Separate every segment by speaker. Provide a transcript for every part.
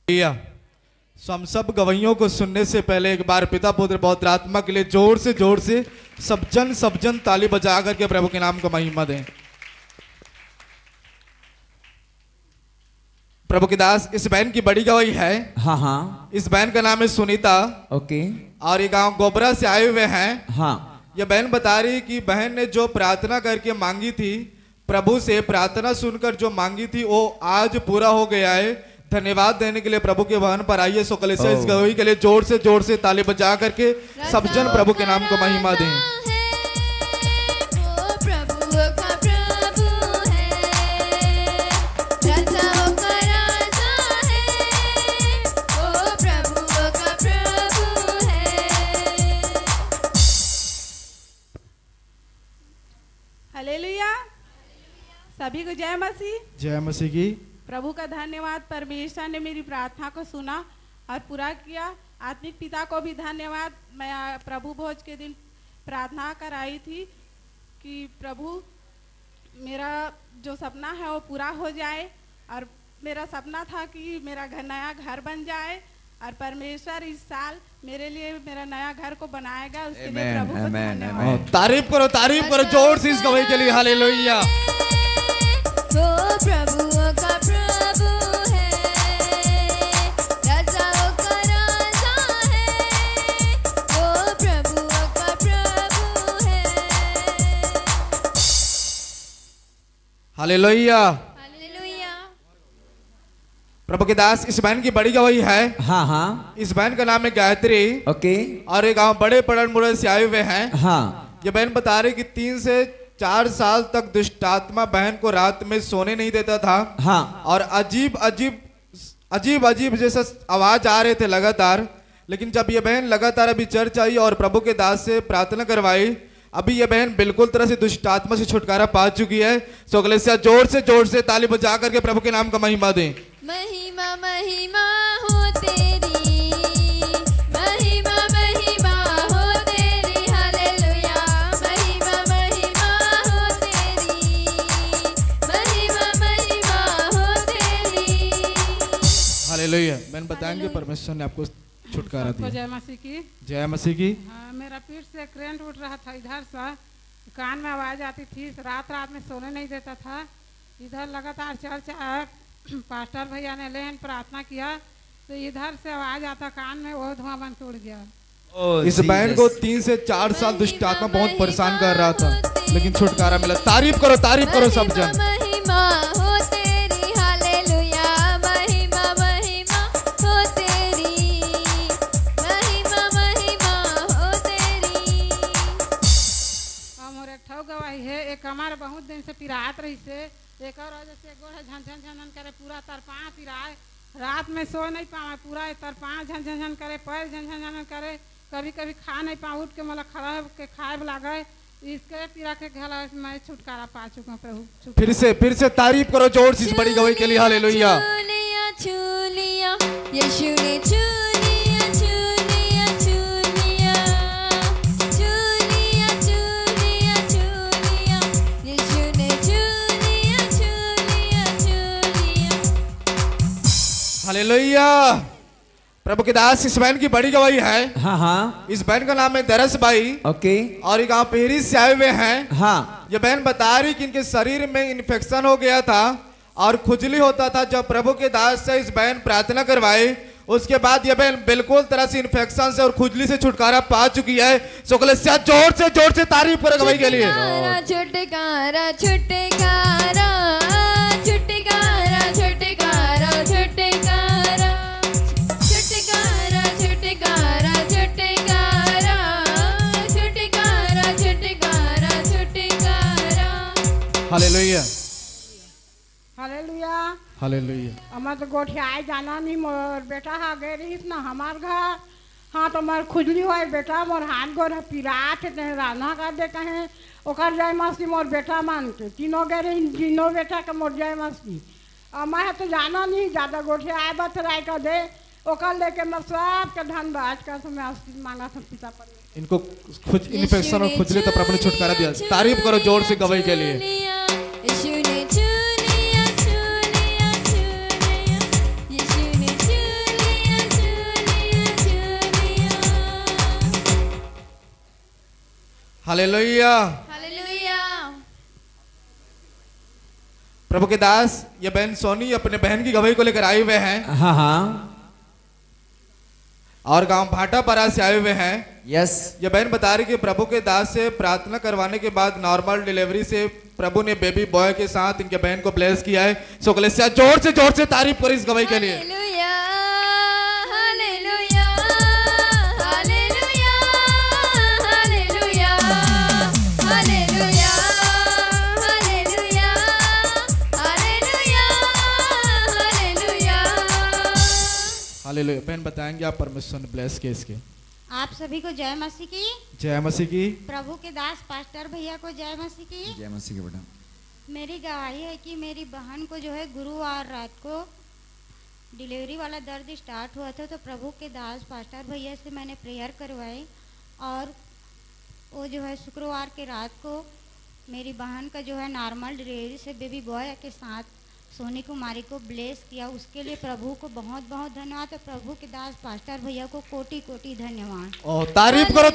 Speaker 1: सो हम सब गवाहियों को सुनने से पहले एक बार पिता पुत्र पवित्र आत्मा के लिए जोर से सब जन ताली बजा करके प्रभु के नाम को महिमा दें। प्रभु की दास इस बहन की बड़ी गवाही है।
Speaker 2: हाँ हाँ।
Speaker 1: इस बहन का नाम है सुनीता।
Speaker 2: ओके।
Speaker 1: और ये गांव गोबरा से आए हुए हैं।
Speaker 2: हाँ।
Speaker 1: ये बहन बता रही कि बहन ने जो प्रार्थना करके मांगी थी, प्रभु से प्रार्थना सुनकर जो मांगी थी वो आज पूरा हो गया है। धन्यवाद देने के लिए प्रभु के वाहन पर आइए। सो कलीसिया इस गवाही के लिए जोर से ताली बजा करके सब जन प्रभु के नाम को महिमा दें।
Speaker 3: हालेलुया। सभी को जय मसीह।
Speaker 1: जय मसीह की।
Speaker 3: प्रभु का धन्यवाद, परमेश्वर ने मेरी प्रार्थना को सुना और पूरा किया। आत्मिक पिता को भी धन्यवाद। मैं प्रभु भोज के दिन प्रार्थना कराई थी कि प्रभु मेरा जो सपना है वो पूरा हो जाए, और मेरा सपना था कि मेरा नया घर बन जाए, और परमेश्वर इस साल मेरे लिए मेरा नया घर को बनाएगा। उसके लिए प्रभु को धन्यवाद।
Speaker 1: तारीफ करो जोर से इस गवाही के लिए। हालेलुया।
Speaker 4: प्रभु का प्रभु है, राजाओं का राजा है, वो प्रभु का प्रभु है।
Speaker 1: हालेलुया।
Speaker 4: हालेलुया।
Speaker 1: प्रभु के दास इस बहन की बड़ी गवाही है।
Speaker 2: हाँ हाँ।
Speaker 1: इस बहन का नाम है गायत्री।
Speaker 2: ओके।
Speaker 1: और एक गांव बड़े पड़न मुड़े से आए हुए हैं।
Speaker 2: हाँ। ये
Speaker 1: बहन बता रही कि 3 से 4 साल तक दुष्ट आत्मा बहन को रात में सोने नहीं देता था।
Speaker 2: हाँ।
Speaker 1: और अजीब जैसा आवाज आ रहे थे लगातार। लेकिन जब ये बहन लगातार अभी चर्च आई और प्रभु के दास से प्रार्थना करवाई, अभी ये बहन बिल्कुल तरह से दुष्ट आत्मा से छुटकारा पा चुकी है। सो कलीसिया जोर से ताली बजा करके प्रभु के नाम का महिमा दें।
Speaker 4: महिमा महिमा हो तेरी, महिमा महिमा हो तेरी। हालेलुया। महिमा महिमा हो तेरी, महिमा महिमा हो तेरी।
Speaker 1: हालेलुया। बहन बताएंगे परमेश्वर ने आपको छुटकारा दिया।
Speaker 3: जय मसीह की।
Speaker 1: जय मसीह की।
Speaker 3: हाँ, मेरा पीठ से करंट उठ रहा था, इधर से कान में आवाज आती थी, रात में सोने नहीं देता था। इधर लगातार चर्च आया, पास्टर भैया ने लेन प्रार्थना किया तो इधर से आवाज आता कान में, वो धुआं बंद टूट गया।
Speaker 1: इस बहन को 3 से 4 साल दुष्ट आत्मा बहुत परेशान कर रहा था, लेकिन छुटकारा मिला। तारीफ करो सब जन।
Speaker 4: महिमा हो तेरी। हालेलुया। महिमा महिमा हो तेरी, महिमा महिमा हो तेरी।
Speaker 3: और एक ठो गवाही है। एक हमारे बहुत दिन से पिरात रही से, एक और वजह से गोड़ झन करे, पूरा तरपा पिराए, रात में सो नहीं पावे, पूरा तरपा झन करे, पैर झन करे, कभी कभी खा नहीं पाऊँ, उठ के मतलब खड़ा के खाए लगे। इसके पिरा के घला मैं छुटकारा पा चुका हूँ प्रभु।
Speaker 1: फिर से तारीफ करो जोर से इस बड़ी गवाही के लिए। हालेलुया।
Speaker 4: छूलिया यीशु ने छूलिया, छूलिया छूलिया, छूलिया छूलिया छूलिया, यीशु ने छूलिया, छूलिया छूलिया।
Speaker 1: हालेलुया। प्रभु के दास इस बहन की बड़ी गवाही है।
Speaker 2: हाँ हाँ।
Speaker 1: इस बहन का नाम है दरस भाई।
Speaker 2: ओके।
Speaker 1: और ये गांव पेहरी से आए हुए हैं।
Speaker 2: हाँ।
Speaker 1: ये बहन बता रही कि इनके शरीर में इन्फेक्शन हो गया था और खुजली होता था। जब प्रभु के दास से इस बहन प्रार्थना करवाई, उसके बाद ये बहन बिल्कुल तरह से इन्फेक्शन से और खुजली से छुटकारा पा चुकी है। सो कलीसिया जोर से तारीफ करो गवाही के लिए।
Speaker 4: छुटकारा छुटकारा छुटकारा छुटकारा छुटकारा छुटकारा छुटकारा छुटकारा छुटकारा छुटकारा छुटकारा।
Speaker 1: हालेलुया।
Speaker 3: हालेलुया।
Speaker 1: हालेलुया।
Speaker 3: हमार तो गोठियाए जाना नहीं, मोर बेटा हा गए रही ना हमार घर। हाँ तो मोर खुजली हो बेटा, मोर हाथ गोर पिरात राना कर दे कहें ओकर जय मसीह मोर बेटा मान के तीनों गए रही, तीनों बेटा के मोर जय मसीह। और मैं तो जाना नहीं, ज़्यादा गोठियाए बथराई कर दे ओकर लेके मैं सब के धन्यवाद कर समय आशीष मांगा था पिता पर।
Speaker 1: इनको कुछ इन्फेक्शन और खुजली तो प्रभु ने छुटकारा दिया। तारीफ करो जोर से गवाही के लिए।
Speaker 4: यीशु ने छू लिया, छू लिया, छू लिया, यीशु ने छू
Speaker 1: हालेलुया।
Speaker 4: हालेलुया।
Speaker 1: प्रभु के दास ये बहन सोनी अपने बहन की गवाही को लेकर आए हुए हैं
Speaker 2: हाँ हाँ
Speaker 1: और गांव भाटापारा से आए हुए हैं।
Speaker 2: यस
Speaker 1: ये बहन बता रही कि प्रभु के दास से प्रार्थना करवाने के बाद नॉर्मल डिलीवरी से प्रभु ने बेबी बॉय के साथ इनके बहन को ब्लेस किया है। सो कलीसिया जोर से तारीफ करो इस गवाही के लिए।
Speaker 4: Hallelujah. Hallelujah. Hallelujah. Hallelujah. Hallelujah. Hallelujah. Hallelujah. Hallelujah.
Speaker 1: Hallelujah. बहन बताएंगे आप परमेश्वर ने ब्लेस किए इसके।
Speaker 5: आप सभी को जय मसीह की।
Speaker 1: जय मसीह की।
Speaker 5: प्रभु के दास पास्टर भैया को जय मसीह की।
Speaker 2: जय मसीह के बेटा।
Speaker 5: मेरी गवाही है कि मेरी बहन को जो है गुरुवार रात को डिलीवरी वाला दर्द स्टार्ट हुआ था, तो प्रभु के दास पास्टर भैया से मैंने प्रेयर करवाई और वो जो है शुक्रवार के रात को मेरी बहन का जो है नॉर्मल डिलीवरी से बेबी बॉय के साथ सोनी कुमारी को ब्लेस किया। उसके लिए प्रभु को बहुत बहुत धन्यवाद और प्रभु के दास पास्टर भैया को कोटि कोटि धन्यवाद।
Speaker 1: ओ तारीफ करो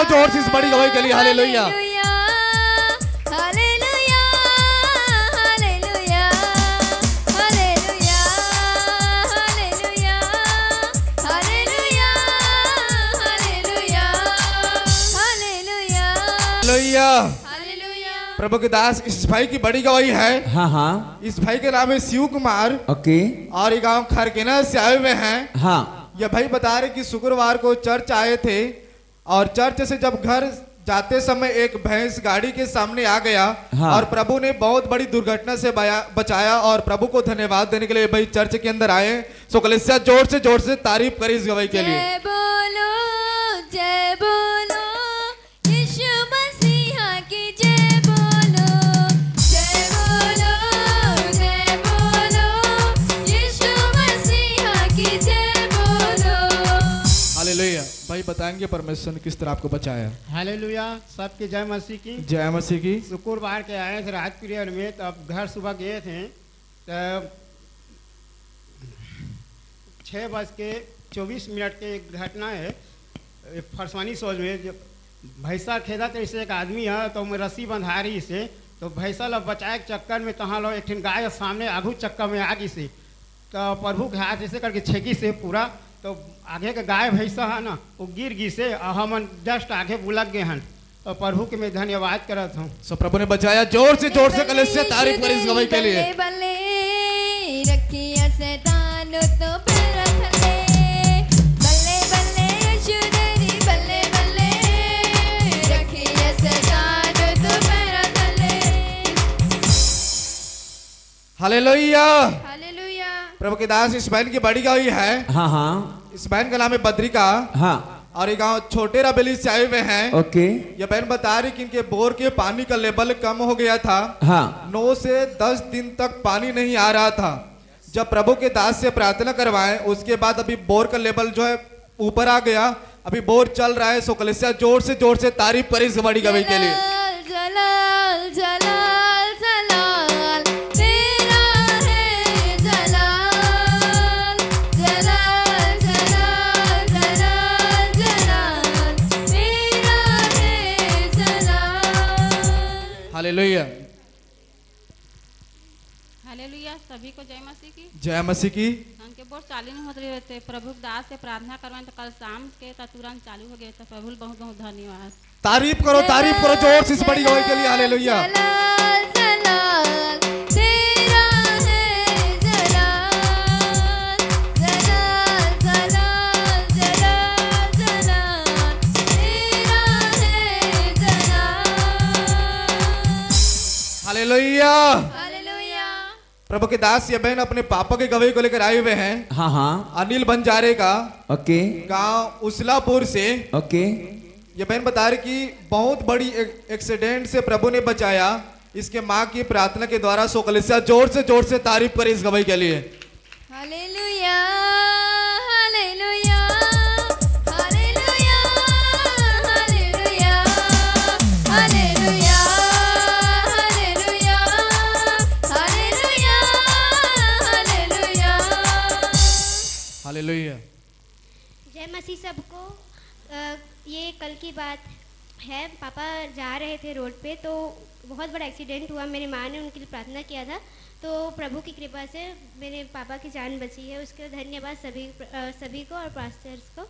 Speaker 1: जोर से इस बड़ी गवाही के लिए। Hallelujah.
Speaker 4: Hallelujah. Hallelujah. Hallelujah. Hallelujah. Hallelujah. Hallelujah. Hallelujah.
Speaker 1: Hallelujah.
Speaker 4: Hallelujah.
Speaker 1: प्रभु के दास इस भाई की बड़ी गवाही है।
Speaker 2: हाँ हाँ
Speaker 1: इस भाई के नाम है शिव कुमार
Speaker 2: ओके
Speaker 1: और ये गांव खरकेना से आए हुए हैं।
Speaker 2: हाँ
Speaker 1: ये भाई बता रहे कि शुक्रवार को चर्च आए थे और चर्च से जब घर जाते समय एक भैंस गाड़ी के सामने आ गया।
Speaker 2: हाँ।
Speaker 1: और प्रभु ने बहुत बड़ी दुर्घटना से बचाया और प्रभु को धन्यवाद देने के लिए भाई चर्च के अंदर आए। सो कलीसिया जोर से तारीफ करी इस गवाही के लिए।
Speaker 4: जय बोलो यीशु मसीहा की जय बोलो। जय बोलो यीशु मसीहा की जय बोलो।
Speaker 1: हालेलुया। भाई बताएंगे परमेश्वर ने किस तरह आपको बचाया।
Speaker 6: हालेलुया। सबकी जय मसीह की।
Speaker 1: जय मसीह की।
Speaker 6: शुक्रवार के आए थे रात पीरियड में, तो अब घर सुबह गए थे तो 6:24 के एक घटना है फरसवानी सोच में। जब भैंसा खेदा तो इसे एक आदमी है तो मैं रस्सी बंधा रही इसे, तो भैंसा ला बचाए के चक्कर में तहाँ लो एक गाय सामने आगू चक्कर में आ गई से, तो प्रभु के हाथ ऐसे करके छेकी से पूरा, तो आगे के गाय भैंसा है ना वो गिर गई से और हम जस्ट आगे बुलक गए हैं। तो प्रभु के मैं धन्यवाद करता हूँ।
Speaker 1: सो प्रभु ने बचाया। जोर से कलीसिया तारीफ करी इस गवाही के लिए।
Speaker 4: बल्ले रखिया शैतान तो पैर थले। बल्ले बल्ले यीशु तेरी बल्ले बल्ले रखिया शैतान तो पैर थले।
Speaker 1: हालेलुया।
Speaker 4: हालेलुया।
Speaker 1: प्रभु के दास इस बहन की बड़ी गवाही है।
Speaker 2: हाँ हाँ
Speaker 1: इस बहन का नाम है बद्रिका
Speaker 2: हाँ
Speaker 1: और ये गांव छोटे रबेली से आए हुए हैं।
Speaker 2: ओके
Speaker 1: ये बहन बता रही कि इनके बोर के पानी का लेवल कम हो गया था।
Speaker 2: हाँ
Speaker 1: 9 से 10 दिन तक पानी नहीं आ रहा था। जब प्रभु के दास से प्रार्थना करवाएं उसके बाद अभी बोर का लेवल जो है ऊपर आ गया। अभी बोर चल रहा है। सो कलीसिया जोर से तारीफ करी इस बड़ी गवाही के लिए।
Speaker 4: जलाल जलाल जलाल तेरा है जलाल। जलाल जलाल जलाल जलाल तेरा है जलाल।
Speaker 1: हालेलुया।
Speaker 3: हालेलुया। सभी को जय मसीह की।
Speaker 1: जय मसीह की।
Speaker 3: उनके बोर्ड चालू नहीं होते रहते, प्रभु के दास से प्रार्थना करवाएं तो कल शाम के तो तुरंत चालू हो गया। तो प्रभु बहुत बहुत धन्यवाद।
Speaker 1: तारीफ करो जोर से इस बड़ी गवाही के लिए। हालेलुया।
Speaker 4: जलाल जलाल तेरा है जलाल। जलाल जलाल जलाल जलाल तेरा है जलाल।
Speaker 1: हालेलुया।
Speaker 4: हालेलुया।
Speaker 1: प्रभु के दास ये बहन अपने पापा के गवाही को लेकर आए हुए हैं।
Speaker 2: हाँ हाँ
Speaker 1: अनिल बंजारे का
Speaker 2: ओके
Speaker 1: गांव उसलापुर से।
Speaker 2: ओके
Speaker 1: ये बहन बता रही कि बहुत बड़ी एक्सीडेंट से प्रभु ने बचाया इसके माँ की प्रार्थना के द्वारा। सो कलीसिया जोर से तारीफ करी इस गवाही के लिए।
Speaker 4: Hallelujah. Hallelujah. Hallelujah. Hallelujah. Hallelujah. Hallelujah. Hallelujah. Hallelujah.
Speaker 1: Hallelujah.
Speaker 5: जय मसीह सबको। ये कल की बात
Speaker 7: है, पापा जा रहे थे रोड पे तो बहुत बड़ा एक्सीडेंट हुआ। मेरी माँ ने उनके लिए प्रार्थना किया था, तो प्रभु की कृपा से मेरे पापा की जान बची है। उसके लिए धन्यवाद सभी को और पास्टर्स को।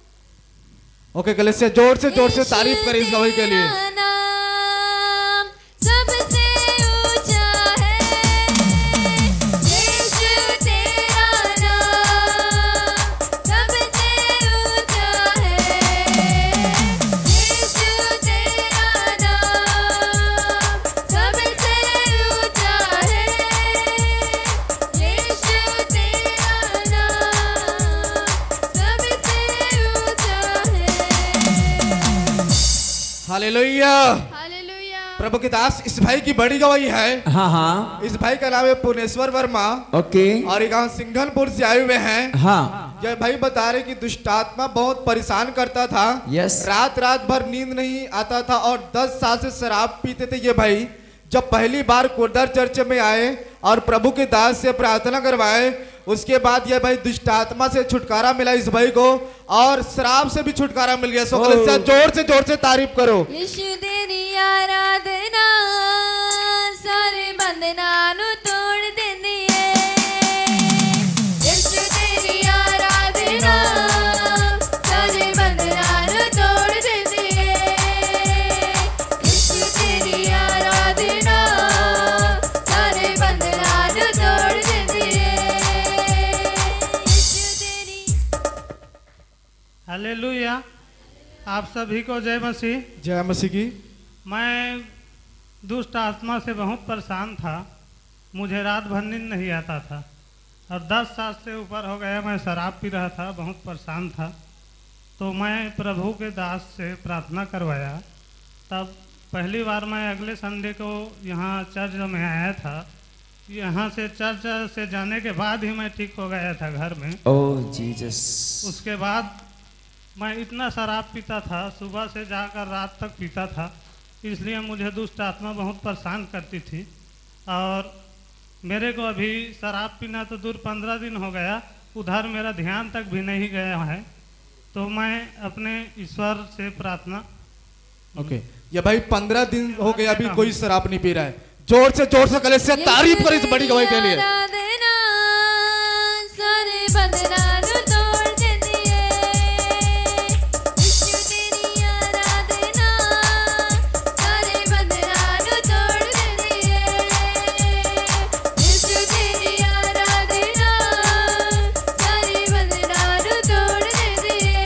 Speaker 1: ओके कलेसिया जोर से तारीफ करें इस गवाही के लिए।
Speaker 4: नाम सबसे ऊंचा है, यीशु तेरा नाम सबसे ऊंचा है, यीशु तेरा नाम सबसे ऊंचा है, यीशु तेरा नाम सबसे ऊंचा है।
Speaker 1: हालेलुया।
Speaker 4: हालेलुया।
Speaker 1: प्रभु के दास इस भाई की बड़ी गवाही है।
Speaker 2: हाँ हाँ
Speaker 1: इस भाई का नाम है पुनेश्वर वर्मा
Speaker 2: ओके
Speaker 1: और ये गांव सिंघनपुर से आए हुए हैं।
Speaker 2: हाँ
Speaker 1: ये भाई बता रहे कि दुष्ट आत्मा बहुत परेशान करता था।
Speaker 2: यस
Speaker 1: रात भर नींद नहीं आता था और 10 साल से शराब पीते थे ये भाई। जब पहली बार कुर्दर चर्च में आए और प्रभु के दास से प्रार्थना करवाए, उसके बाद यह भाई दुष्ट आत्मा से छुटकारा मिला इस भाई को और शराब से भी छुटकारा मिल गया। सो कलेसिया जोर से तारीफ करो।
Speaker 4: यीशु तेरी आराधना सारे बंधनानु तोड़ देंदी है, यीशु तेरी आराधना सारे बंधनानु तोड़ देंदी है, यीशु तेरी आराधना सारे बंधनानु तोड़ देंदी है, यीशु तेरी।
Speaker 8: हालेलुया। आप सभी को जय मसीह।
Speaker 1: जय मसीह की।
Speaker 8: मैं दुष्ट आत्मा से बहुत परेशान था। मुझे रात भर नींद नहीं आता था और 10 साल से ऊपर हो गया मैं शराब पी रहा था, बहुत परेशान था। तो मैं प्रभु के दास से प्रार्थना करवाया। तब पहली बार मैं अगले संडे को यहाँ चर्च में आया था। यहाँ से चर्च से जाने के बाद ही मैं ठीक हो गया था घर में।
Speaker 2: ओह जीसस।
Speaker 8: उसके बाद मैं इतना शराब पीता था, सुबह से जाकर रात तक पीता था, इसलिए मुझे दुष्ट आत्मा बहुत परेशान करती थी। और मेरे को अभी शराब पीना तो दूर 15 दिन हो गया, उधर मेरा ध्यान तक भी नहीं गया है। तो मैं अपने ईश्वर से प्रार्थना।
Speaker 1: ओके ये भाई 15 दिन हो गया अभी कोई शराब नहीं पी रहा है। जोर से कलेसिया तारीफ करो इस बड़ी गवाही के लिए।
Speaker 4: आराधना सारे बंधनानु तोड़ देती है, यीशु तेरी आराधना सारे बंधनानु तोड़ देती है, यीशु तेरी आराधना सारे बंधनानु तोड़ देती है।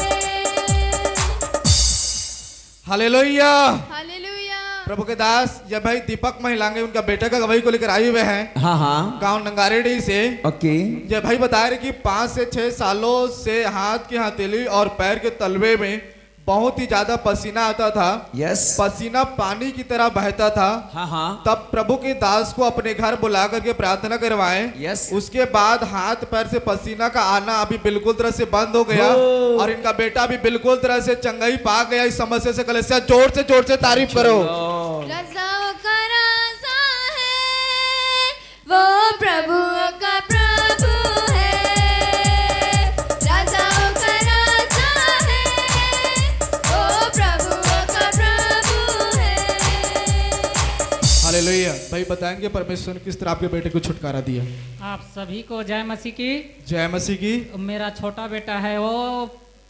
Speaker 1: हालेलुया।
Speaker 4: हालेलुया।
Speaker 1: प्रभु के दास ये भाई दीपक महिलांगे उनका बेटा का गवाही को लेकर आए हुए हैं
Speaker 2: हाँ हाँ
Speaker 1: गांव नंगारेडी से।
Speaker 2: ओके
Speaker 1: ये भाई बता रहे कि 5 से 6 सालों से हाथ की हथेली और पैर के तलवे में बहुत ही ज्यादा पसीना आता था।
Speaker 2: यस
Speaker 1: पसीना पानी की तरह बहता था।
Speaker 2: हाँ हाँ
Speaker 1: तब प्रभु के दास को अपने घर बुला करके प्रार्थना करवाए।
Speaker 2: यस
Speaker 1: उसके बाद हाथ पैर से पसीना का आना अभी बिल्कुल तरह से बंद हो गया
Speaker 2: Oh.
Speaker 1: और इनका बेटा भी बिल्कुल तरह से चंगाई पा गया इस समस्या से। कलेसिया जोर से तारीफ करो।
Speaker 4: रज़ाओं का राजा है, वो प्रभु का प्रभु है, रज़ाओं का राजा है, वो प्रभु का प्रभु है।
Speaker 1: हालेलुया। भाई बताएंगे परमेश्वर ने किस तरह आपके बेटे को छुटकारा दिया।
Speaker 9: आप सभी को जय मसीह की।
Speaker 1: जय मसीह की।
Speaker 9: मेरा छोटा बेटा है, वो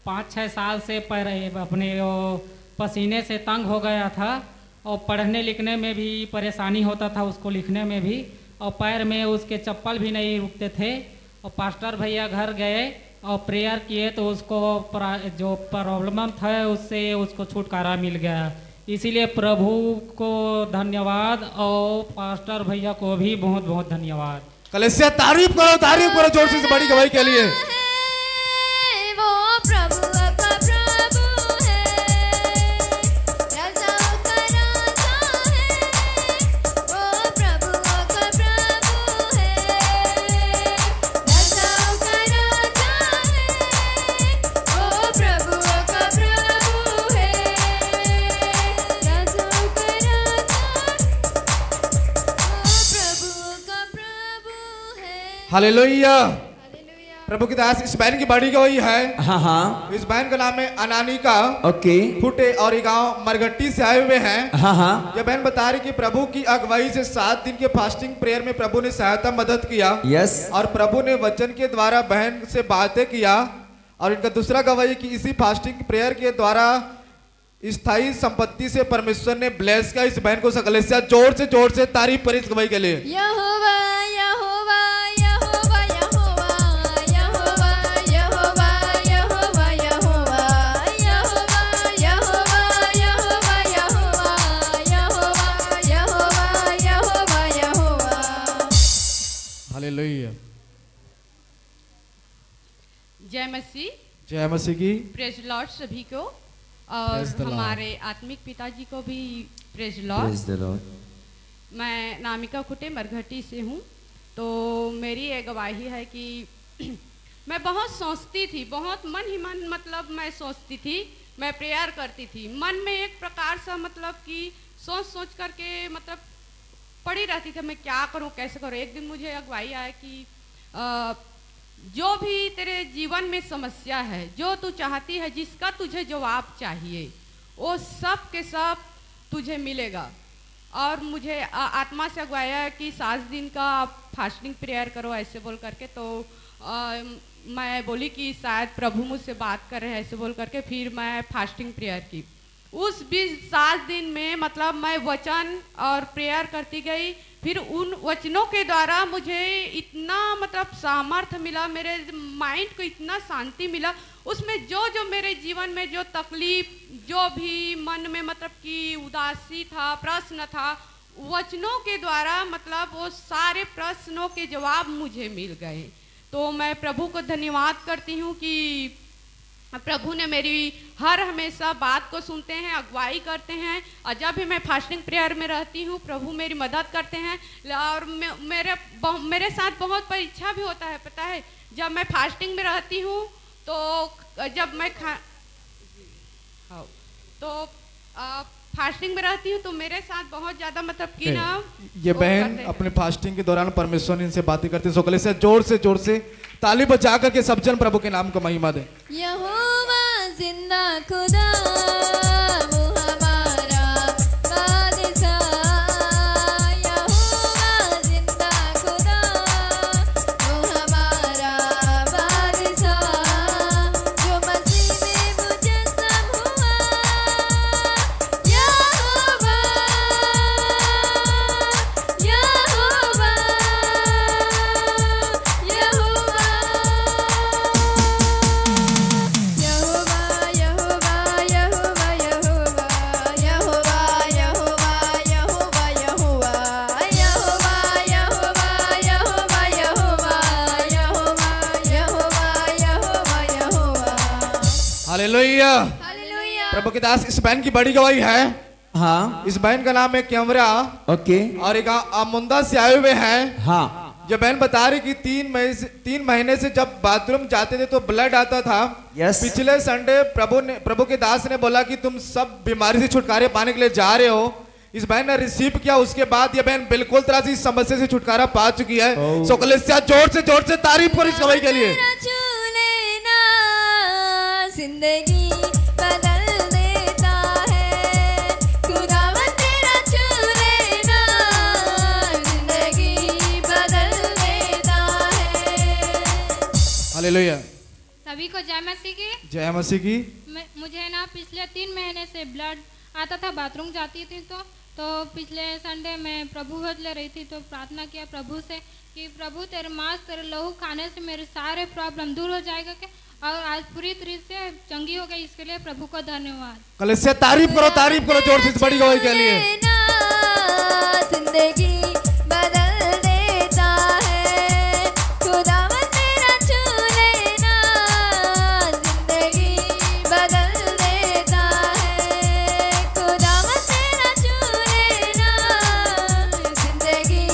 Speaker 9: 5-6 साल से अपने वो पसीने से तंग हो गया था और पढ़ने लिखने में भी परेशानी होता था उसको, लिखने में भी, और पैर में उसके चप्पल भी नहीं रुकते थे। और पास्टर भैया घर गए और प्रेयर किए तो उसको जो प्रॉब्लम था उससे उसको छुटकारा मिल गया। इसीलिए प्रभु को धन्यवाद और पास्टर भैया को भी बहुत बहुत धन्यवाद।
Speaker 1: कलेसिया तारीफ करो जोर से इस बड़ी गवाही के लिए।
Speaker 4: वो प्रभु का प्रभु है, रज़ाओं का राजा है, वो प्रभु का प्रभु है, रज़ाओं का राजा है, वो प्रभु का प्रभु है, रज़ाओं का राजा, वो प्रभु का प्रभु है।
Speaker 1: हालेलुया।
Speaker 4: हालेलुया।
Speaker 1: प्रभु की दास इस बहन की बड़ी गवाही है।
Speaker 2: हाँ हाँ
Speaker 1: इस बहन का नाम है अनानिका।
Speaker 2: ओके।
Speaker 1: फुटे और ये गाँव मरघट्टी से आए हुए हैं।
Speaker 2: हाँ हाँ
Speaker 1: ये बहन बता रही कि प्रभु की अगुवाई से 7 दिन के फास्टिंग प्रेयर में प्रभु ने सहायता मदद किया।
Speaker 2: यस।
Speaker 1: और प्रभु ने वचन के द्वारा बहन से बातें किया। और इनका दूसरा गवाही कि इसी फास्टिंग प्रेयर के द्वारा स्थायी संपत्ति से परमेश्वर ने ब्लेस किया। इस बहन को सकल से जोर से तारीफ करें इस गवाही के लिए।
Speaker 4: यहोवा यहोवा यहोवा यहोवा यहोवा यहोवा यहोवा यहोवा यहोवा यहोवा यहोवा यहोवा यहोवा यहोवा यहोवा।
Speaker 1: हालेलुया।
Speaker 3: जय मसीह।
Speaker 1: जय मसीह की।
Speaker 3: प्रेज लॉर्ड सभी को और
Speaker 1: Praise the Lord.
Speaker 3: हमारे आत्मिक पिताजी को भी praise
Speaker 2: Praise
Speaker 3: Lord.
Speaker 2: the Lord.
Speaker 3: मैं नामिका खुटे मरघटी से हूँ। तो मेरी ये गवाही है कि मैं बहुत सोचती थी, बहुत मन ही मन मतलब मैं सोचती थी, मैं प्रेयर करती थी, मन में एक प्रकार सा मतलब कि सोच करके मतलब पड़ी रहती थी मैं क्या करूँ कैसे करूँ। एक दिन मुझे अगुवाई आया कि जो भी तेरे जीवन में समस्या है, जो तू चाहती है, जिसका तुझे जवाब चाहिए, वो सब के सब तुझे मिलेगा। और मुझे आत्मा से अगवाया कि 7 दिन का फास्टिंग प्रेयर करो ऐसे बोल करके। तो मैं बोली कि शायद प्रभु मुझसे बात कर रहे हैं ऐसे बोल करके। फिर मैं फास्टिंग प्रेयर की। उस 7 दिन में मतलब मैं वचन और प्रेयर करती गई। फिर उन वचनों के द्वारा मुझे इतना मतलब सामर्थ्य मिला, मेरे माइंड को इतना शांति मिला। उसमें जो मेरे जीवन में जो तकलीफ, जो भी मन में मतलब कि उदासी था, प्रश्न था, वचनों के द्वारा मतलब वो सारे प्रश्नों के जवाब मुझे मिल गए। तो मैं प्रभु को धन्यवाद करती हूँ कि प्रभु ने मेरी हर हमेशा बात को सुनते हैं, अगुवाई करते हैं। और जब भी मैं फास्टिंग प्रेयर में रहती हूँ प्रभु मेरी मदद करते हैं। और मेरे साथ बहुत परीक्षा भी होता है, पता है। जब मैं फास्टिंग में रहती हूँ तो जब मैं फास्टिंग में रहती हूँ तो मेरे साथ बहुत ज़्यादा मतलब कि ना
Speaker 1: ये बहन अपने फास्टिंग के दौरान परमेश्वर इनसे बातें करते हैं। सोकले से जोर से ताली बजा करके सब जन प्रभु के नाम को महिमा दे।
Speaker 4: यहोवा जिंदा खुदा वो हमारा बादशाह। यहोवा जिंदा खुदा वो हमारा बादशाह। जो मसीह में मुजस्सम हुआ। यहोवा यहोवा
Speaker 1: हालेलुया। प्रभु के दास इस बहन की बड़ी गवाही है।
Speaker 2: हाँ।
Speaker 1: इस बहन का नाम है कैमरा।
Speaker 2: ओके।
Speaker 1: और एक आमुंदा से आए हुए हैं।
Speaker 2: हाँ।
Speaker 1: जो बहन बता रही कि 3 महीने से जब बाथरूम जाते थे तो ब्लड आता था।
Speaker 2: यस।
Speaker 1: पिछले संडे प्रभु के दास ने बोला कि तुम सब बीमारी से छुटकारे पाने के लिए जा रहे हो। इस बहन ने रिसीव किया। उसके बाद ये बहन बिल्कुल तरह से इस समस्या से छुटकारा पा चुकी है। सो कलीसिया जोर से तारीफ करो इस गवाही के लिए।
Speaker 4: जिंदगी बदल देता है खुदावन तेरा छू लेना। जिंदगी बदल देता है।
Speaker 1: हालेलुया।
Speaker 10: सभी को जय मसीह की।
Speaker 1: जय मसीह की।
Speaker 10: मुझे ना पिछले 3 महीने से ब्लड आता था, बाथरूम जाती थी तो पिछले संडे में प्रभु भोज ले रही थी तो प्रार्थना किया प्रभु से कि प्रभु तेरे मांस तेरे लहू खाने से मेरे सारे प्रॉब्लम दूर हो जाएगा के। और आज पूरी तरह से चंगी हो गई। इसके लिए प्रभु को धन्यवाद।
Speaker 1: कलीसिया तारीफ करो जोर से इस बड़ी गवाही के लिए।
Speaker 4: जिंदगी बदल देता है खुदावन तेरा छू लेना। जिंदगी बदल देता है खुदावन तेरा छू लेना। जिंदगी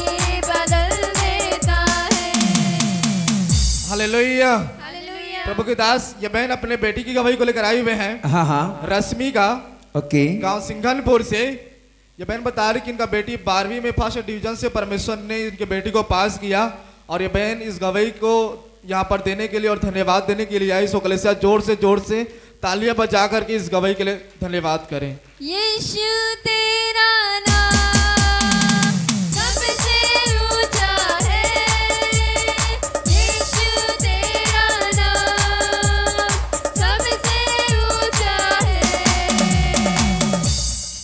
Speaker 4: बदल देता है।
Speaker 1: हालेलुया। प्रभु के दास ये बहन अपने बेटी की गवाही को लेकर आई हुए हैं।
Speaker 2: हाँ हाँ।
Speaker 1: रश्मि का।
Speaker 2: ओके।
Speaker 1: गांव सिंघनपुर से। ये बहन बता रही कि इनका बेटी 12वीं में फर्स्ट डिवीजन से परमेश्वर ने इनके बेटी को पास किया। और ये बहन इस गवाही को यहाँ पर देने के लिए और धन्यवाद देने के लिए आई। सो कलीसिया जोर से तालियां बजा करके इस गवाही के लिए धन्यवाद करें।
Speaker 4: यीशु तेरा नाम सबसे ऊंचा है, यीशु तेरा नाम सबसे ऊंचा है।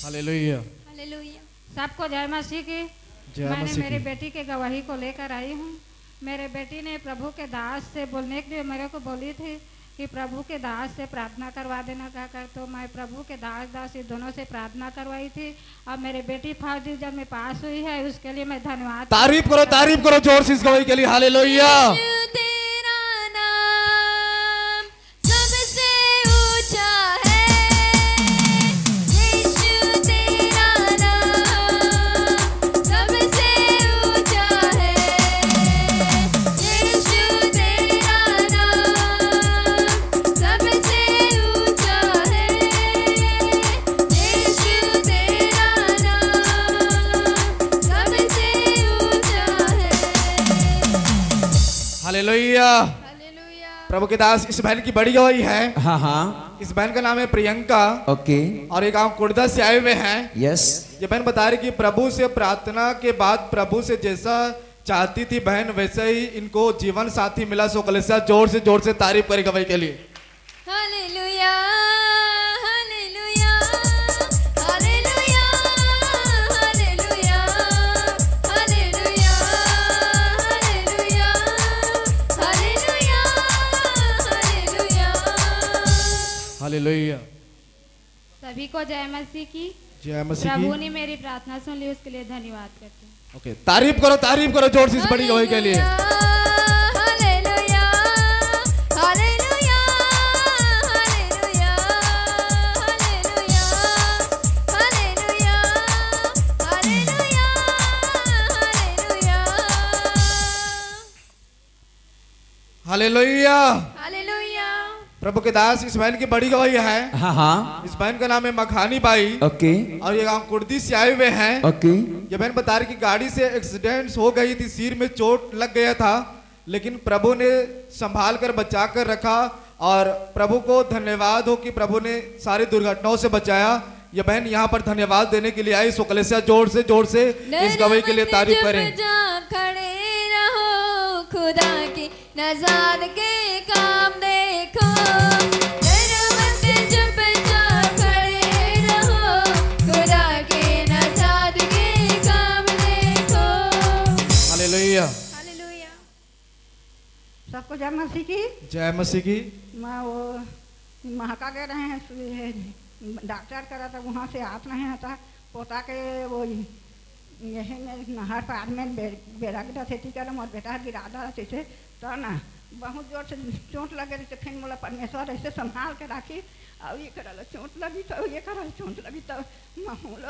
Speaker 1: हालेलुया।
Speaker 10: हालेलुया। सबको जय मसीह की।
Speaker 1: जय
Speaker 10: मैंने
Speaker 1: मसीह
Speaker 10: मेरी
Speaker 1: की।
Speaker 10: बेटी की गवाही को लेकर आई हूँ। मेरे बेटी ने प्रभु के दास से बोलने के लिए मेरे को बोली थी कि प्रभु के दास से प्रार्थना करवा देना का कर, तो मैं प्रभु के दास दोनों से प्रार्थना करवाई थी। अब मेरी बेटी फर्स्ट डिवीजन में पास हुई है, उसके लिए मैं धन्यवाद।
Speaker 1: तारीफ करो जोर से इस गवाही के लिए। हालेलुया।
Speaker 4: तेरा नाम सबसे ऊंचा है, यीशु तेरा नाम सबसे ऊंचा है, यीशु तेरा नाम सबसे ऊंचा है, यीशु तेरा नाम सबसे ऊंचा है।
Speaker 1: हालेलुया। प्रभु के दास इस बहन की बड़ी गवाही है।
Speaker 2: हाँ हाँ।
Speaker 1: इस बहन का नाम है प्रियंका
Speaker 2: ओके।
Speaker 1: और ये गांव कुर्दा से आए हुए हैं।
Speaker 2: यस।
Speaker 1: ये बहन बता रही कि प्रभु से प्रार्थना के बाद प्रभु से जैसा चाहती थी बहन वैसे ही इनको जीवन साथी मिला। सो कलीसिया जोर से तारीफ करे गवाही के लिए।
Speaker 4: Hallelujah hallelujah hallelujah hallelujah hallelujah hallelujah hallelujah hallelujah.
Speaker 1: Hallelujah.
Speaker 10: सभी को जय मसीह की।
Speaker 1: जय मसीह
Speaker 10: प्रभु
Speaker 1: की।
Speaker 10: ने मेरी प्रार्थना सुन ली, उसके लिए धन्यवाद करते हैं।
Speaker 1: ओके, तारीफ करो जोर से इस बड़ी गवाही के लिए।
Speaker 4: Hallelujah hallelujah hallelujah hallelujah hallelujah hallelujah
Speaker 1: hallelujah.
Speaker 4: Hallelujah.
Speaker 1: प्रभु के दास इस बहन की बड़ी गवाही है।
Speaker 2: हाँ हाँ।
Speaker 1: इस बहन का नाम है मखानी बाई
Speaker 2: ओके
Speaker 1: और ये गांव कुर्दी से आए हुए हैं।
Speaker 2: ओके।
Speaker 1: ये बहन बता रही कि गाड़ी से एक्सीडेंट हो गई थी, सिर में चोट लग गया था, लेकिन प्रभु ने संभाल कर बचा कर रखा और प्रभु को धन्यवाद हो कि प्रभु ने सारी दुर्घटनाओं से बचाया। ये बहन यहाँ पर धन्यवाद देने के लिए आई। सो कलीसिया जोर से इस गवाही के लिए तारीफ करें।
Speaker 4: खड़े रहो, खुदा की नजाद के काम देखो। चुप खड़े रहो, खुदा के नजाद के काम देखो।
Speaker 1: हालेलुया।
Speaker 10: हालेलुया। सबको जय मसीह की।
Speaker 1: जय मसीह की।
Speaker 10: मैं वो महाका गए रहे हैं, डॉक्टर करा था, वहाँ से आप नहीं आता पोता के वो यही में नहर पार में बेड़ा गिरा थे करम और बेटा गिरा दा से तो ना बहुत जोर से चोट लगे रही। फिर बोला परमेश्वर ऐसे संभाल के राखी और ये करल चोट लगी तो ये करल चोट लगी तो माहौल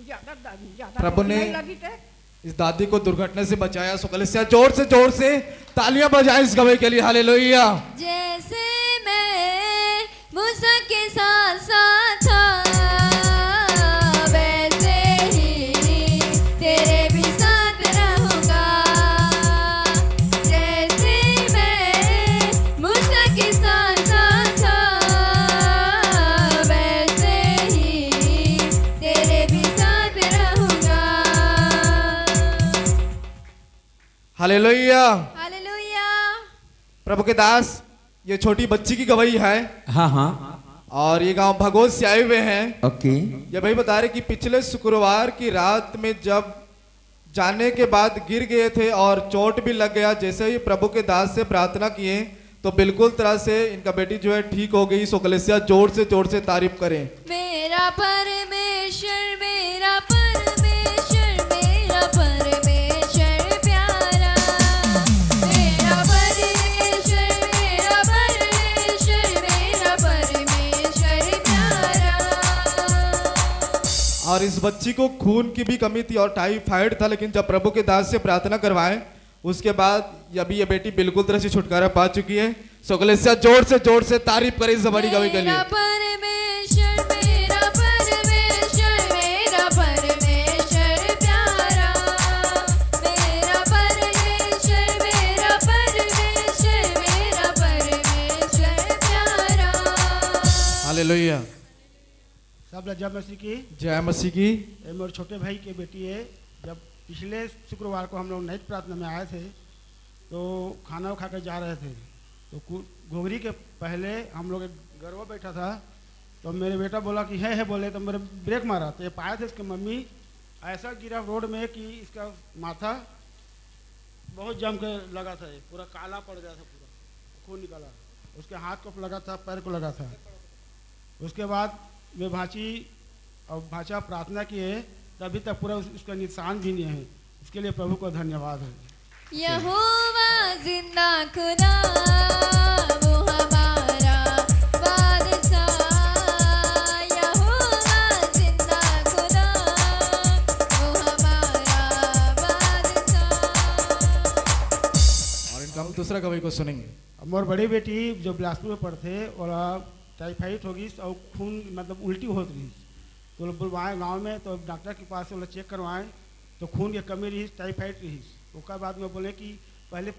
Speaker 10: ज्यादा
Speaker 1: प्रभु ने
Speaker 10: लगी थे।
Speaker 1: इस दादी को दुर्घटना से बचाया। सो कलीसिया जोर से तालियां बजाएं इस गवाही के लिए। हालेलुया।
Speaker 4: जैसे मैं मूसा के साथ साथ था, वैसे ही तेरे भी साथ रहूंगा। जैसे मैं मूसा के साथ साथ था, वैसे ही तेरे भी साथ रहूंगा।
Speaker 1: हालेलुया।
Speaker 4: हालेलुया।
Speaker 1: प्रभु के दास ये छोटी बच्ची की गवाही है।
Speaker 2: हाँ हाँ।
Speaker 1: और ये गांव भगोत से आए हुए हैं।
Speaker 2: ओके।
Speaker 1: ये भाई बता रहे कि पिछले शुक्रवार की रात में जब जाने के बाद गिर गए थे और चोट भी लग गया, जैसे ही प्रभु के दास से प्रार्थना किए तो बिल्कुल तरह से इनका बेटी जो है ठीक हो गई। सो कलीसिया जोर से तारीफ करें।
Speaker 4: मेरा परमेश्वर मेरा परमेश्वर मेरा परमेश्वर प्यारा। मेरा परमेश्वर मेरा परमेश्वर मेरा परमेश्वर प्यारा।
Speaker 1: और इस बच्ची को खून की भी कमी थी और टाइफाइड था, लेकिन जब प्रभु के दास से प्रार्थना करवाए उसके बाद अभी ये बेटी बिल्कुल तरह से छुटकारा पा चुकी है। सो कलीसिया जोर से तारीफ करें इस बड़ी गवाही के लिए।
Speaker 4: मेरा परमेश्वर मेरा परमेश्वर मेरा परमेश्वर प्यारा। मेरा परमेश्वर मेरा परमेश्वर
Speaker 1: हालेलुया।
Speaker 6: सब लज्जा मसीह की
Speaker 1: जय मसीह की।
Speaker 6: ये मेरे छोटे भाई की बेटी है। जब पिछले शुक्रवार को हम लोग नाइट प्रार्थना में आए थे तो खाना खा कर जा रहे थे, तो घोगरी के पहले हम लोग एक गरवा बैठा था, तो मेरे बेटा बोला कि है बोले, तो मेरे ब्रेक मारा तो ये पाया थे इसकी मम्मी ऐसा गिरा रोड में कि इसका माथा बहुत जम के लगा था, पूरा काला पड़ गया था, पूरा खून निकाला, उसके हाथ को लगा था, पैर को लगा था। उसके बाद वे भांची और भांचा प्रार्थना किए, तभी तक पूरा उसका निशान भी नहीं है। इसके लिए प्रभु को धन्यवाद है।
Speaker 4: यहोवा जिंदा खुदा वो हमारा बादशाह, यहोवा जिंदा खुदा वो हमारा बादशाह।
Speaker 1: और इनका हम दूसरा कवि को सुनेंगे।
Speaker 6: मोर बड़ी बेटी जो बिलासपुर में पढ़ते और टाइफाइड हो गई और खून मतलब उल्टी हो रही, तो बुलवाए गांव में, तो डॉक्टर के पास वो चेक करवाएं तो खून की कमी रही, टाइफाइड रही। उसके बाद में बोले कि पहले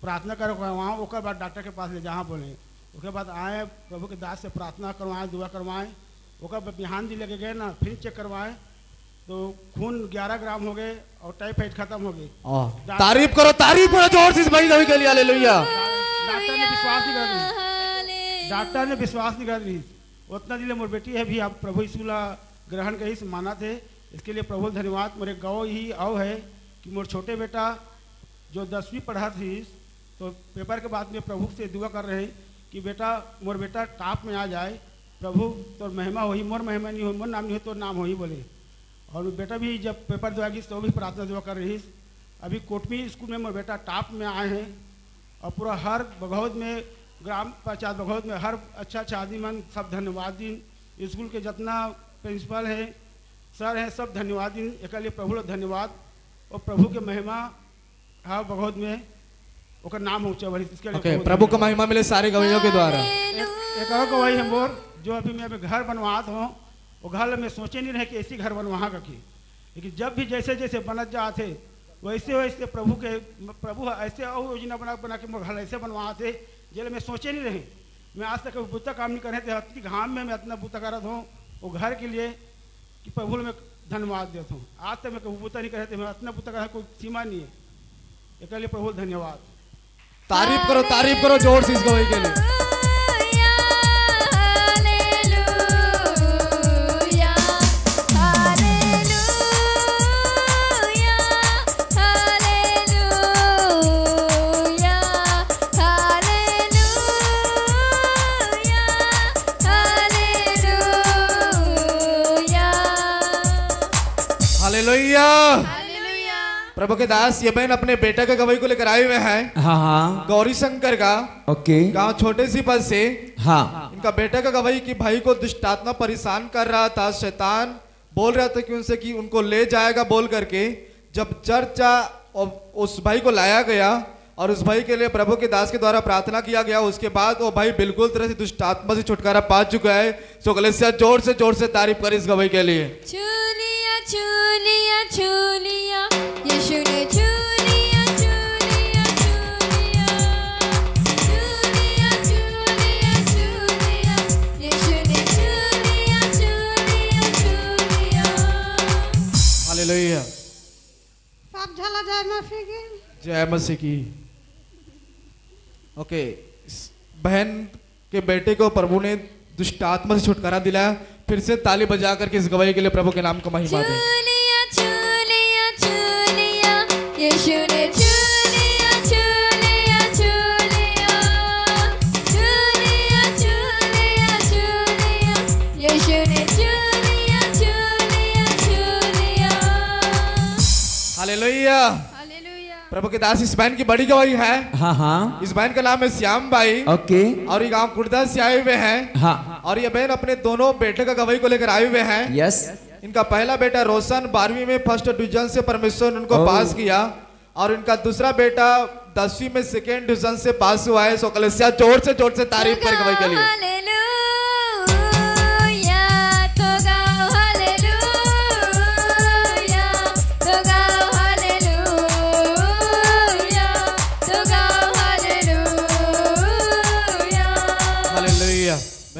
Speaker 6: प्रार्थना करवाएं, उसके बाद डॉक्टर के पास ले जहाँ बोले, उसके बाद आए प्रभु के दास से प्रार्थना करवाएं, दुआ करवाएं, उसके बाद बिहान दिन लेके गए ना, फिर चेक करवाएं तो खून 11 ग्राम हो गए और टाइफाइड खत्म हो गई।
Speaker 1: तारीफ करो जोर से इस भाई के लिए। हालेलुया।
Speaker 6: डॉक्टर ने विश्वास नहीं कर रही, डॉक्टर ने विश्वास नहीं कर रही। उतना दिले मोर बेटी है भी आप प्रभु यीशु ला ग्रहण कही से माना थे। इसके लिए प्रभु धन्यवाद। मेरे गाँव ही आओ है कि मोर छोटे बेटा जो 10वीं पढ़ा थी, तो पेपर के बाद में प्रभु से दुआ कर रहे हैं कि बेटा मोर बेटा टॉप में आ जाए, प्रभु तो महिमा हो ही, मोर महिमा नहीं हो, मोर नाम नहीं हो तो नाम हो ही बोले। और बेटा भी जब पेपर दुआगी तो भी प्रार्थना दुआ कर रही। अभी कोटमी स्कूल में मोर बेटा टॉप में आए हैं और पूरा हर बघौद में ग्राम पंचायत बघौद में हर अच्छा आदमी मन सब धन्यवाद दिन। स्कूल के जितना प्रिंसिपल है सर हैं सब धन्यवाद दिन। एक लिए प्रभु धन्यवाद और प्रभु के महिमा हाँ बघौद में ओकर नाम ऊँचा बढ़ी। इसके लिए
Speaker 1: प्रभु को महिमा मिले सारे गवैयों के द्वारा।
Speaker 6: एक और गवाही है मोर जो अभी मैं घर बनवात हूँ, वो घर में सोचे नहीं रहे कि ऐसी घर बनवा की, लेकिन जब भी जैसे जैसे बनत जाते वैसे वैसे प्रभु ऐसे और योजना बना के घर ऐसे बनवाते जेल में सोचे नहीं रहे। मैं आज तक बुता काम नहीं कर रहे थे, अति घाम में मैं इतना बुता करत हूँ वो घर के लिए कि प्रभु में धन्यवाद देता हूँ। आज तक मैं कभी बुता नहीं कर रहे थे, मैं इतना बुता कर कोई सीमा नहीं है। एक लिए प्रभु धन्यवाद।
Speaker 1: तारीफ करो जोर से इस गवाही के लिए। प्रभु के दास ये बहन अपने बेटा का गवाही को लेकर आए हुए हैं।
Speaker 2: हाँ
Speaker 1: गौरी शंकर का
Speaker 2: ओके
Speaker 1: गांव छोटे सी पद से।
Speaker 2: हाँ
Speaker 1: इनका बेटा का गवाही कि भाई को दुष्ट आत्मा परेशान कर रहा था, शैतान बोल रहा था कि उनसे कि उनको ले जाएगा बोल करके। जब चर्चा उस भाई को लाया गया और उस भाई के लिए प्रभु के दास के द्वारा प्रार्थना किया गया, उसके बाद वो भाई बिल्कुल तरह से दुष्ट आत्मा से छुटकारा पा चुका है। सो कलीसिया जोर से तारीफ कर इस गवाही के लिए।
Speaker 4: चूलिया चूलिया चूलिया यीशु ने चूलिया चूलिया चूलिया चूलिया चूलिया चूलिया यीशु ने चूलिया चूलिया चूलिया।
Speaker 1: हालेलुया।
Speaker 6: सब झला जाए माफी की
Speaker 1: जय मसीह की। ओके, बहन के बेटे को प्रभु ने दुष्ट आत्मा से छुटकारा दिलाया। फिर से ताली बजा करके इस गवाही के लिए प्रभु के नाम को महिमा दें।
Speaker 4: चूलिया चूलिया चूलिया यीशु ने चूलिया चूलिया चूलिया चूलिया चूलिया चूलिया यीशु ने चूलिया चूलिया चूलिया।
Speaker 1: हालेलुया। प्रभु के दास इस बहन की बड़ी गवाही है।
Speaker 2: हाँ
Speaker 1: इस बहन का नाम है श्याम भाई।
Speaker 2: ओके।
Speaker 1: और ये गांव कुर्दा से आए हुए हैं।
Speaker 2: हाँ।
Speaker 1: और ये बहन अपने दोनों बेटे का गवाही को लेकर आए हुए हैं।
Speaker 2: यस।
Speaker 1: इनका पहला बेटा रोशन 12वीं में फर्स्ट डिवीजन से परमेश्वर ने उनको पास किया और इनका दूसरा बेटा 10वीं में सेकेंड डिवीजन से पास हुआ है। सो कलीसिया जोर से तारीफ कर गवाही के लिए।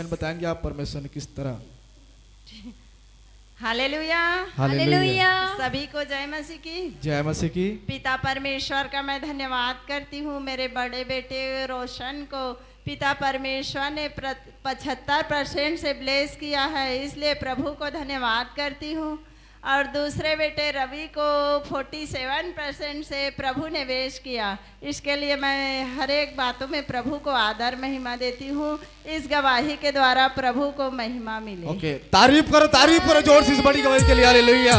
Speaker 1: बहन बताएंगे आप परमेश्वर ने किस तरह।
Speaker 11: Hallelujah,
Speaker 1: hallelujah.
Speaker 11: सभी को जय मसीह की।
Speaker 1: जय मसीह की।
Speaker 11: पिता परमेश्वर का मैं धन्यवाद करती हूँ। मेरे बड़े बेटे रोशन को पिता परमेश्वर ने 75% से ब्लेस किया है, इसलिए प्रभु को धन्यवाद करती हूँ। और दूसरे बेटे रवि को 47% से प्रभु ने वेश किया, इसके लिए मैं हर एक बातों में प्रभु को आदर महिमा देती हूँ। इस गवाही के द्वारा प्रभु को महिमा मिले।
Speaker 1: ओके, तारीफ करो जोर से इस बड़ी गवाही के लिए। हालेलुया।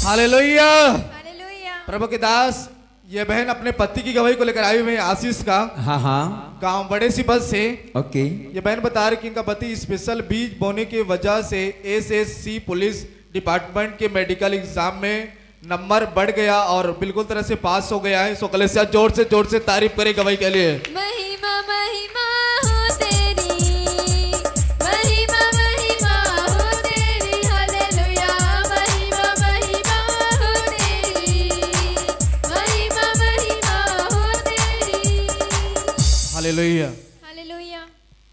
Speaker 1: हालेलुया। प्रभु के दास, ये बहन अपने पति की गवाही को लेकर आई हुई है, आशीष का।
Speaker 2: हाँ हाँ।
Speaker 1: गांव बड़े सिपस से।
Speaker 2: ओके।
Speaker 1: ये बहन बता रही कि इनका पति स्पेशल बीज बोने की वजह से एसएससी पुलिस डिपार्टमेंट के मेडिकल एग्जाम में नंबर बढ़ गया और बिल्कुल तरह से पास हो गया है। सो कलेसिया जोर से तारीफ करे गवाही के लिए।
Speaker 4: महिमा महिमा हो तेरी, महिमा महिमा हो तेरी, हालेलुया। महिमा महिमा हो तेरी, महिमा महिमा हो तेरी।
Speaker 1: हालेलुया।
Speaker 10: हालेलुया।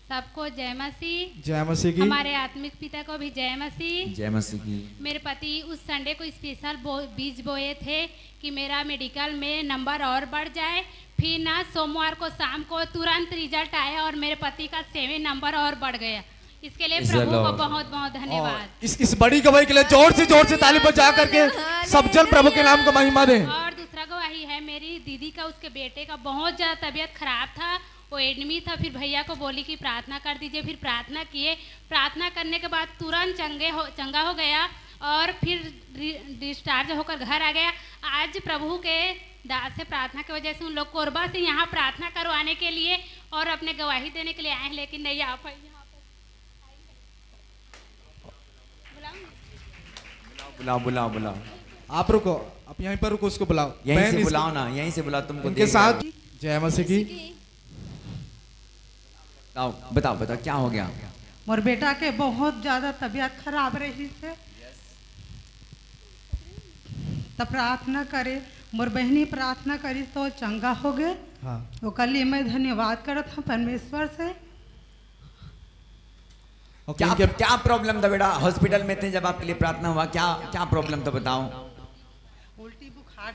Speaker 10: सबको जय मसीह।
Speaker 1: जय मसीह की।
Speaker 10: हमारे आत्मिक पिता को भी जय मसीह।
Speaker 2: जय मसीह की।
Speaker 10: मेरे पति उस संडे को स्पेशल बीज बोए थे कि मेरा मेडिकल में नंबर और बढ़ जाए। फिर ना सोमवार को शाम को तुरंत रिजल्ट आया और मेरे पति का 7 नंबर और बढ़ गया। इसके लिए प्रभु को बहुत बहुत धन्यवाद।
Speaker 1: इस बड़ी गवाही के लिए जोर से ताली बजा करके सब जन प्रभु के नाम का महिमा दें।
Speaker 10: और दूसरा गवाही है मेरी दीदी का, उसके बेटे का बहुत ज़्यादा तबीयत खराब था, वो एडमिट था। फिर भैया को बोली कि प्रार्थना कर दीजिए, फिर प्रार्थना किए। प्रार्थना करने के बाद तुरंत चंगा हो गया और फिर डिस्चार्ज होकर घर आ गया। आज प्रभु के दास से प्रार्थना की वजह से उन लोग कोरबा से यहाँ प्रार्थना करवाने के लिए और अपने गवाही देने के लिए आए हैं, लेकिन नहीं आ पाए।
Speaker 2: बुलाओ।
Speaker 1: आप रुको, आप यहीं पर रुको, उसको बुलाओ।
Speaker 2: यहीं से बुलाओ ना, यहीं से बुलाओ। तुमको
Speaker 1: उनके साथ जय मसीह की।
Speaker 2: बताओ क्या हो गया।
Speaker 8: मोर बेटा के बहुत ज्यादा तबीयत खराब रही से, तब प्रार्थना करे, मोर बहनी प्रार्थना करी तो चंगा हो गए।
Speaker 1: हाँ।
Speaker 8: ओकर लिए मैं धन्यवाद करत हूँ परमेश्वर से।
Speaker 2: क्या प्रॉब्लम था बेटा? हॉस्पिटल में थे जब आपके लिए प्रार्थना हुआ, क्या प्रॉब्लम था बताओ?
Speaker 8: उल्टी बुखार।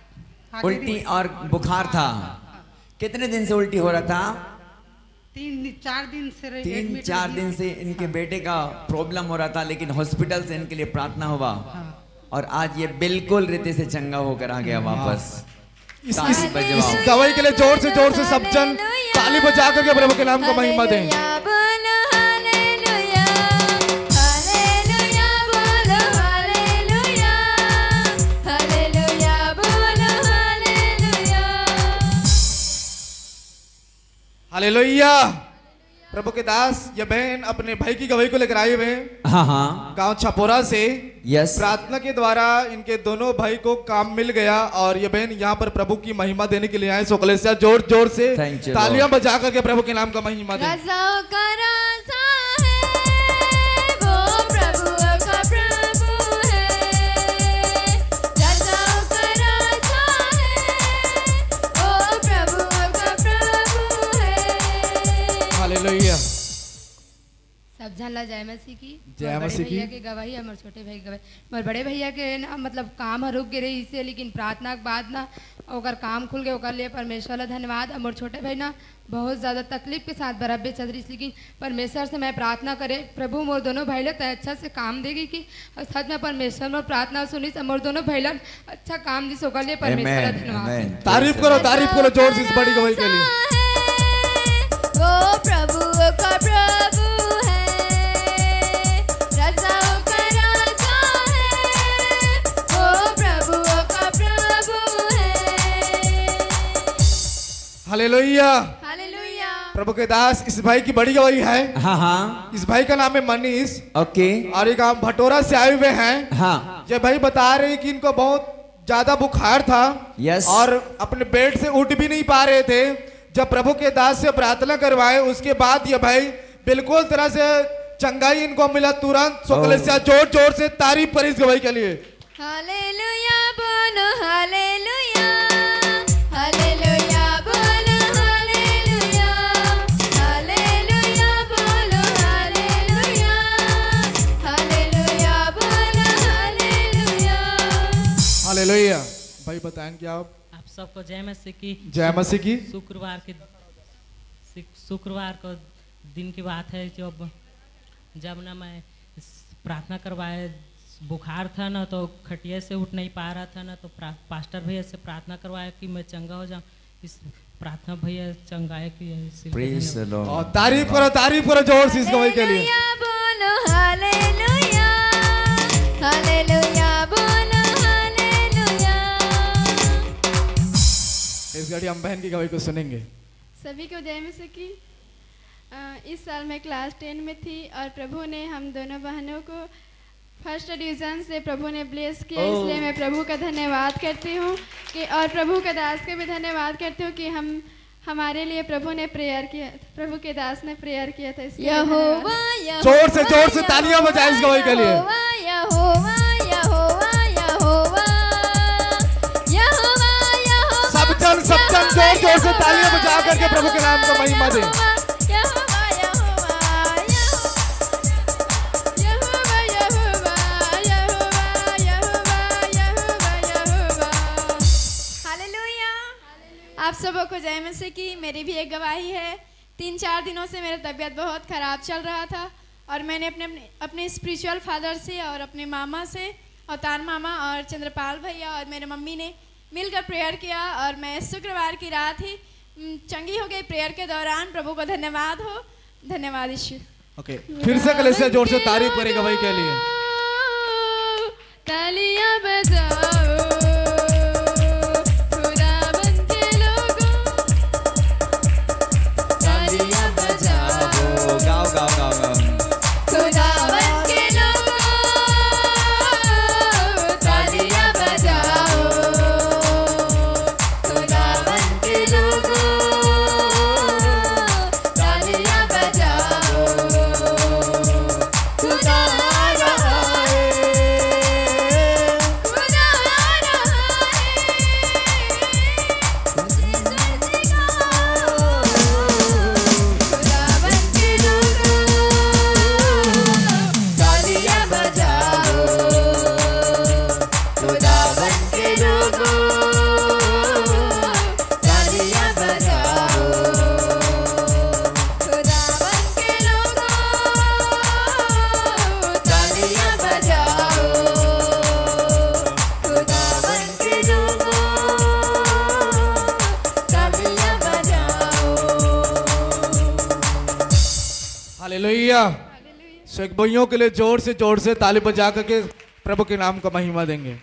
Speaker 2: उल्टी और बुखार था। कितने दिन से उल्टी हो रहा था?
Speaker 8: 3-4 दिन से
Speaker 2: 3-4 दिन से इनके बेटे का प्रॉब्लम हो रहा था, लेकिन हॉस्पिटल से इनके लिए प्रार्थना हुआ। और आज ये बिल्कुल रीति से चंगा होकर आ गया वापस।
Speaker 1: इस गवाही के लिए जोर से सब जन ताली बजा करके प्रभु के नाम को महिमा दें। हालेलुया। प्रभु के दास, ये बहन अपने भाई की गवाही को लेकर आए हुए हैं।
Speaker 2: हाँ।
Speaker 1: गांव छपोरा से।
Speaker 2: यस।
Speaker 1: प्रार्थना के द्वारा इनके दोनों भाई को काम मिल गया और ये बहन यहाँ पर प्रभु की महिमा देने के लिए आए। सो कलेसिया जोर से तालियां बजा करके प्रभु के नाम का महिमा दें। हालेलुया।
Speaker 12: सब जानला जय मसीह की।
Speaker 1: जय मसीह की।
Speaker 12: भैया के गवाही, हमारे छोटे भाई गवाही, हमारे बड़े भैया के ना मतलब काम रुक गए इसे, लेकिन प्रार्थना के बाद ना ओकर काम खुल गए। ओकर लिए परमेश्वर ला धन्यवाद। हमारे छोटे भाई ना बहुत ज़्यादा तकलीफ के साथ बराबर चल रही, लेकिन परमेश्वर से मैं प्रार्थना करे प्रभु मोर दोनों भाई लोग अच्छा से काम देगी कि सच में परमेश्वर में प्रार्थना सुनी मोर दोनों भाई लोग अच्छा काम दी। ओकर लिए परमेश्वर ला धन्यवाद।
Speaker 1: तारीफ करो जोर से इस बड़ी गवाही के लिए।
Speaker 4: वो प्रभु का प्रभु है, राजाओं का राजा है, वो प्रभु का प्रभु है।
Speaker 1: हालेलुया।
Speaker 4: हालेलुया।
Speaker 1: प्रभु के दास, इस भाई की बड़ी गवाही है।
Speaker 2: हाँ।
Speaker 1: इस भाई का नाम है मनीष।
Speaker 2: ओके।
Speaker 1: और ये गांव भटोरा से आए हुए हैं।
Speaker 2: हाँ।
Speaker 1: ये भाई बता रहे कि इनको बहुत ज्यादा बुखार था और अपने बेड से उठ भी नहीं पा रहे थे। जब प्रभु के दास से प्रार्थना करवाए उसके बाद ये भाई बिल्कुल तरह से चंगाई इनको मिला तुरंत। सो कलीसिया जोर जोर से तारीफ करें इस गवाही के लिए।
Speaker 4: हालेलुया बोलो हालेलुया, हालेलुया बोलो हालेलुया, हालेलुया बोलो हालेलुया, हालेलुया बोलो हालेलुया।
Speaker 1: हालेलुया। भाई बताएं क्या आप
Speaker 13: सबको जय मसीह की।
Speaker 1: जय मसीह की।
Speaker 13: शुक्रवार को दिन की बात है जब ना मैं प्रार्थना करवाए बुखार था ना तो खटिया से उठ नहीं पा रहा था ना तो पास्टर भैया से प्रार्थना करवाया कि मैं चंगा हो जाऊं। इस प्रार्थना भैया चंगाए की
Speaker 1: तारीफ करो जोर से इस गवाही के लिए।
Speaker 4: बोलो हालेलुया, हालेलुया बोलो हालेलुया।
Speaker 1: इस घड़ी हम बहन की गवाही को सुनेंगे।
Speaker 14: सभी को जय मसीह की। इस साल मैं क्लास 10 में थी और प्रभु ने हम दोनों बहनों को फर्स्ट डिवीज़न से प्रभु ने ब्लेस किया, इसलिए मैं प्रभु का धन्यवाद करती हूँ कि और प्रभु के दास का भी धन्यवाद करती हूँ कि हमारे लिए प्रभु ने प्रेयर किया, प्रभु के दास ने प्रेयर किया था।
Speaker 4: यहोवा
Speaker 1: जोर से तालियां बजाएं इस गवाही के लिए।
Speaker 4: यहोवा यहोवा यहोवा यहोवा यहोवा।
Speaker 1: सब जन जोर से तालियां बजा करके प्रभु के नाम को महिमा दें।
Speaker 14: आप सबों को जय मसीह की। मेरी भी एक गवाही है। 3-4 दिनों से मेरा तबीयत बहुत ख़राब चल रहा था और मैंने अपने स्पिरिचुअल फादर से और अपने मामा से, अवतार मामा और चंद्रपाल भैया और मेरे मम्मी ने मिलकर प्रेयर किया और मैं शुक्रवार की रात ही चंगी हो गई प्रेयर के दौरान। प्रभु को धन्यवाद हो। धन्यवाद ईश्वर।
Speaker 1: ओके, फिर से कलीसिया जोर से तारीफ करे गवाही के लिए।
Speaker 14: तालियां बजाओ
Speaker 1: हालेलुया। शेख भाइयों के लिए जोर से ताली बजा करके प्रभु के नाम का महिमा देंगे।